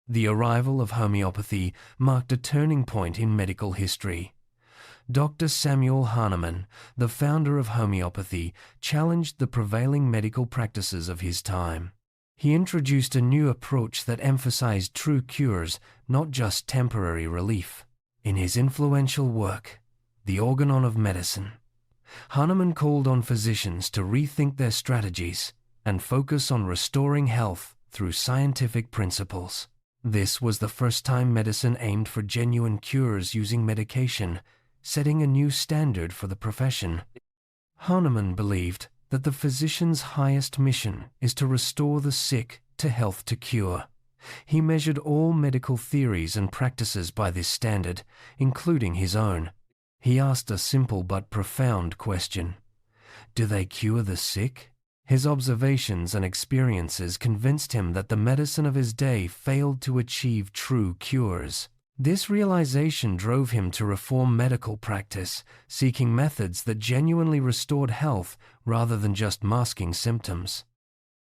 The arrival of homeopathy marked a turning point in medical history. Dr. Samuel Hahnemann, the founder of homeopathy, challenged the prevailing medical practices of his time. He introduced a new approach that emphasized true cures, not just temporary relief. In his influential work, The Organon of Medicine, Hahnemann called on physicians to rethink their strategies and focus on restoring health through scientific principles. This was the first time medicine aimed for genuine cures using medication, setting a new standard for the profession. Hahnemann believed that the physician's highest mission is to restore the sick to health to cure. He measured all medical theories and practices by this standard, including his own. He asked a simple but profound question: do they cure the sick? His observations and experiences convinced him that the medicine of his day failed to achieve true cures. This realization drove him to reform medical practice, seeking methods that genuinely restored health rather than just masking symptoms.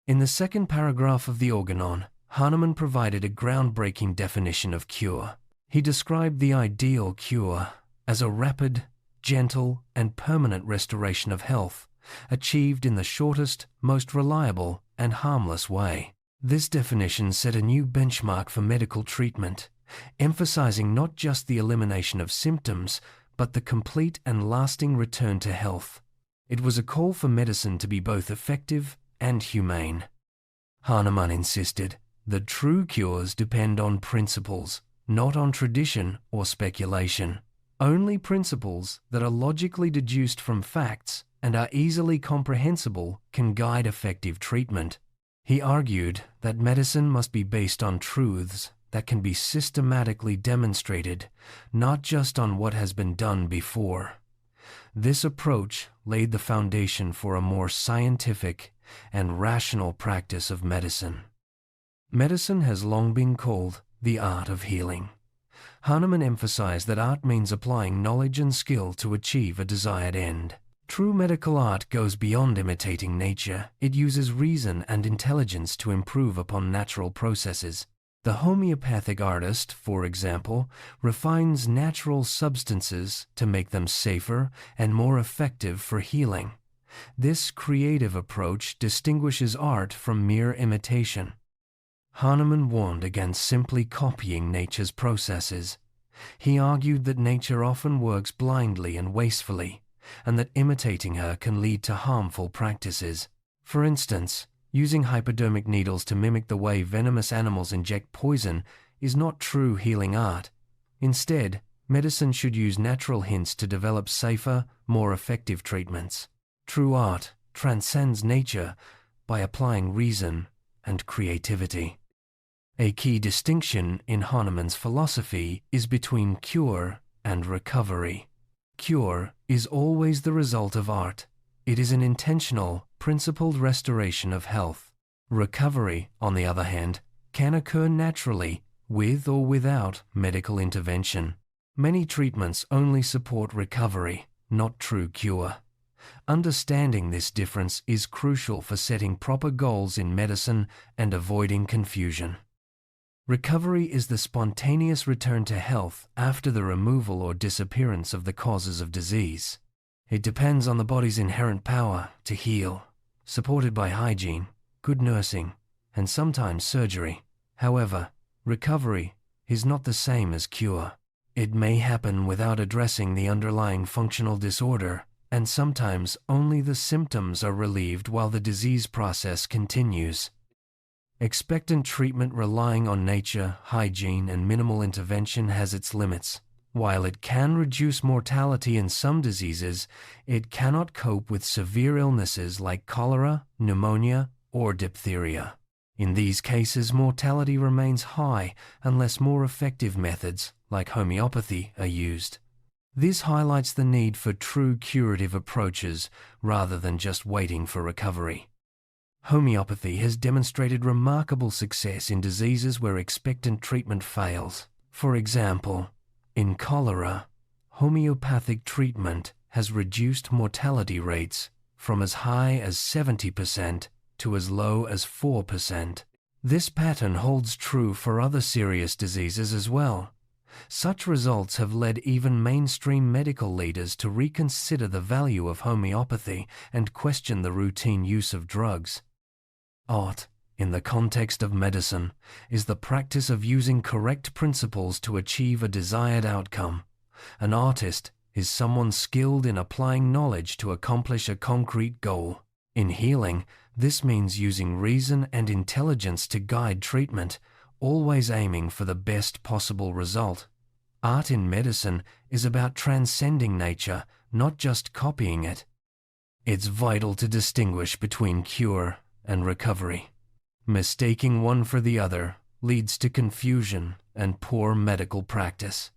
In the second paragraph of the Organon, Hahnemann provided a groundbreaking definition of cure. He described the ideal cure as a rapid, gentle, and permanent restoration of health, achieved in the shortest, most reliable, and harmless way. This definition set a new benchmark for medical treatment, emphasizing not just the elimination of symptoms, but the complete and lasting return to health. It was a call for medicine to be both effective and humane. Hahnemann insisted that true cures depend on principles, not on tradition or speculation. Only principles that are logically deduced from facts and are easily comprehensible can guide effective treatment. He argued that medicine must be based on truths that can be systematically demonstrated, not just on what has been done before. This approach laid the foundation for a more scientific and rational practice of medicine. Medicine has long been called the art of healing. Hahnemann emphasized that art means applying knowledge and skill to achieve a desired end. True medical art goes beyond imitating nature. It uses reason and intelligence to improve upon natural processes. The homeopathic artist, for example, refines natural substances to make them safer and more effective for healing. This creative approach distinguishes art from mere imitation. Hahnemann warned against simply copying nature's processes. He argued that nature often works blindly and wastefully, and that imitating her can lead to harmful practices. For instance, using hypodermic needles to mimic the way venomous animals inject poison is not true healing art. Instead, medicine should use natural hints to develop safer, more effective treatments. True art transcends nature by applying reason and creativity. A key distinction in Hahnemann's philosophy is between cure and recovery. Cure is always the result of art. It is an intentional, principled restoration of health. Recovery, on the other hand, can occur naturally, with or without medical intervention. Many treatments only support recovery, not true cure. Understanding this difference is crucial for setting proper goals in medicine and avoiding confusion. Recovery is the spontaneous return to health after the removal or disappearance of the causes of disease. It depends on the body's inherent power to heal, supported by hygiene, good nursing, and sometimes surgery. However, recovery is not the same as cure. It may happen without addressing the underlying functional disorder, and sometimes only the symptoms are relieved while the disease process continues. Expectant treatment relying on nature, hygiene, and minimal intervention has its limits. While it can reduce mortality in some diseases, it cannot cope with severe illnesses like cholera, pneumonia, or diphtheria. In these cases, mortality remains high unless more effective methods, like homeopathy, are used. This highlights the need for true curative approaches rather than just waiting for recovery. Homeopathy has demonstrated remarkable success in diseases where expectant treatment fails. For example, in cholera, homeopathic treatment has reduced mortality rates from as high as 70% to as low as 4%. This pattern holds true for other serious diseases as well. Such results have led even mainstream medical leaders to reconsider the value of homeopathy and question the routine use of drugs. Art, in the context of medicine, is the practice of using correct principles to achieve a desired outcome. An artist is someone skilled in applying knowledge to accomplish a concrete goal. In healing, this means using reason and intelligence to guide treatment, always aiming for the best possible result. Art in medicine is about transcending nature, not just copying it. It's vital to distinguish between cure and recovery. Mistaking one for the other leads to confusion and poor medical practice.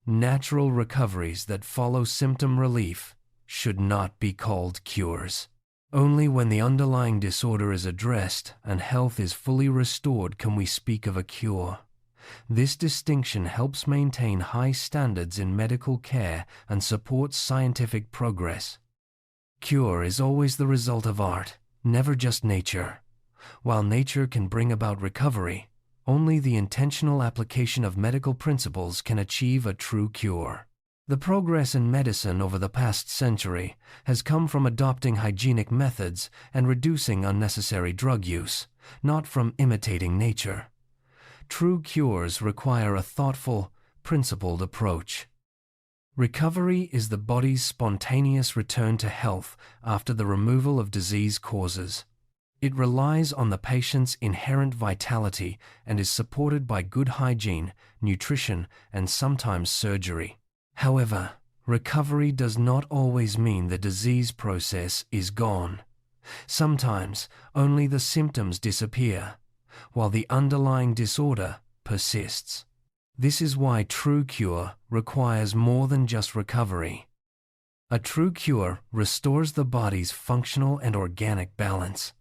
Natural recoveries that follow symptom relief should not be called cures. Only when the underlying disorder is addressed and health is fully restored can we speak of a cure. This distinction helps maintain high standards in medical care and supports scientific progress. Cure is always the result of art, never just nature. While nature can bring about recovery, only the intentional application of medical principles can achieve a true cure. The progress in medicine over the past century has come from adopting hygienic methods and reducing unnecessary drug use, not from imitating nature. True cures require a thoughtful, principled approach. Recovery is the body's spontaneous return to health after the removal of disease causes. It relies on the patient's inherent vitality and is supported by good hygiene, nutrition, and sometimes surgery. However, recovery does not always mean the disease process is gone. Sometimes only the symptoms disappear, while the underlying disorder persists. This is why true cure requires more than just recovery. A true cure restores the body's functional and organic balance.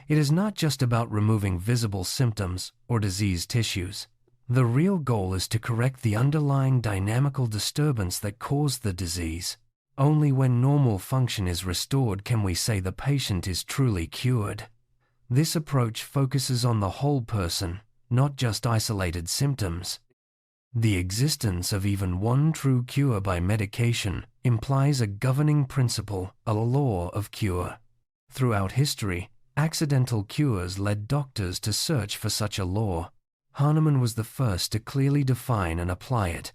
It is not just about removing visible symptoms or diseased tissues. The real goal is to correct the underlying dynamical disturbance that caused the disease. Only when normal function is restored can we say the patient is truly cured. This approach focuses on the whole person, not just isolated symptoms. The existence of even one true cure by medication implies a governing principle, a law of cure. Throughout history, accidental cures led doctors to search for such a law. Hahnemann was the first to clearly define and apply it,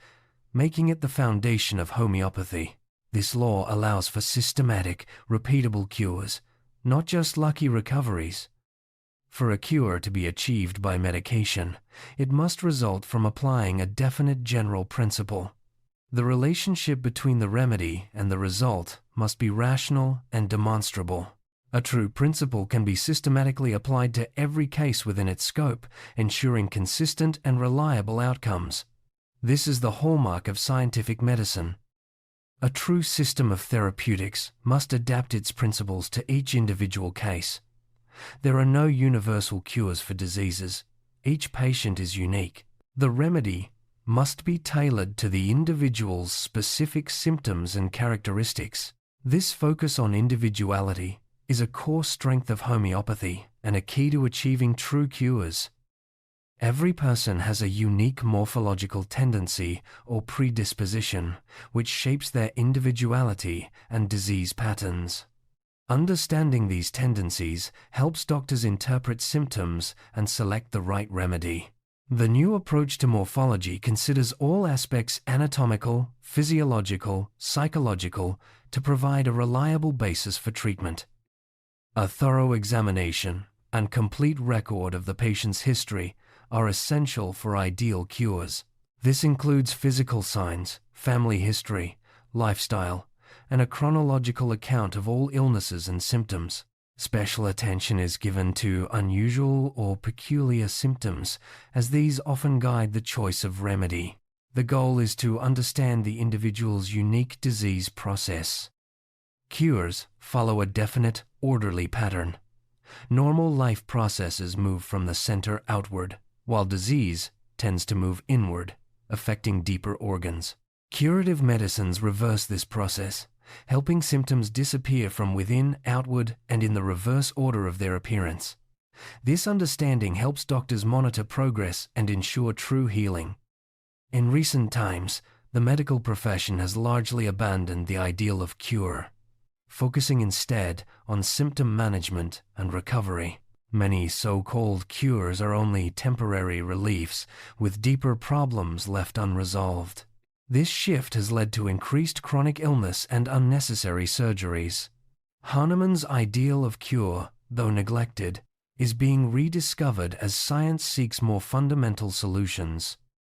making it the foundation of homeopathy. This law allows for systematic, repeatable cures, not just lucky recoveries. For a cure to be achieved by medication, it must result from applying a definite general principle. The relationship between the remedy and the result must be rational and demonstrable. A true principle can be systematically applied to every case within its scope, ensuring consistent and reliable outcomes. This is the hallmark of scientific medicine. A true system of therapeutics must adapt its principles to each individual case. There are no universal cures for diseases. Each patient is unique. The remedy must be tailored to the individual's specific symptoms and characteristics. This focus on individuality is a core strength of homeopathy and a key to achieving true cures. Every person has a unique morphological tendency or predisposition which shapes their individuality and disease patterns. Understanding these tendencies helps doctors interpret symptoms and select the right remedy. The new approach to morphology considers all aspects anatomical, physiological, psychological to provide a reliable basis for treatment. A thorough examination and complete record of the patient's history are essential for ideal cures. This includes physical signs, family history, lifestyle, and a chronological account of all illnesses and symptoms. Special attention is given to unusual or peculiar symptoms, as these often guide the choice of remedy. The goal is to understand the individual's unique disease process. Cures follow a definite, orderly pattern. Normal life processes move from the center outward, while disease tends to move inward, affecting deeper organs. Curative medicines reverse this process, helping symptoms disappear from within outward and in the reverse order of their appearance. This understanding helps doctors monitor progress and ensure true healing. In recent times, the medical profession has largely abandoned the ideal of cure, focusing instead on symptom management and recovery. Many so-called cures are only temporary reliefs, with deeper problems left unresolved. This shift has led to increased chronic illness and unnecessary surgeries. Hahnemann's ideal of cure, though neglected, is being rediscovered as science seeks more fundamental solutions.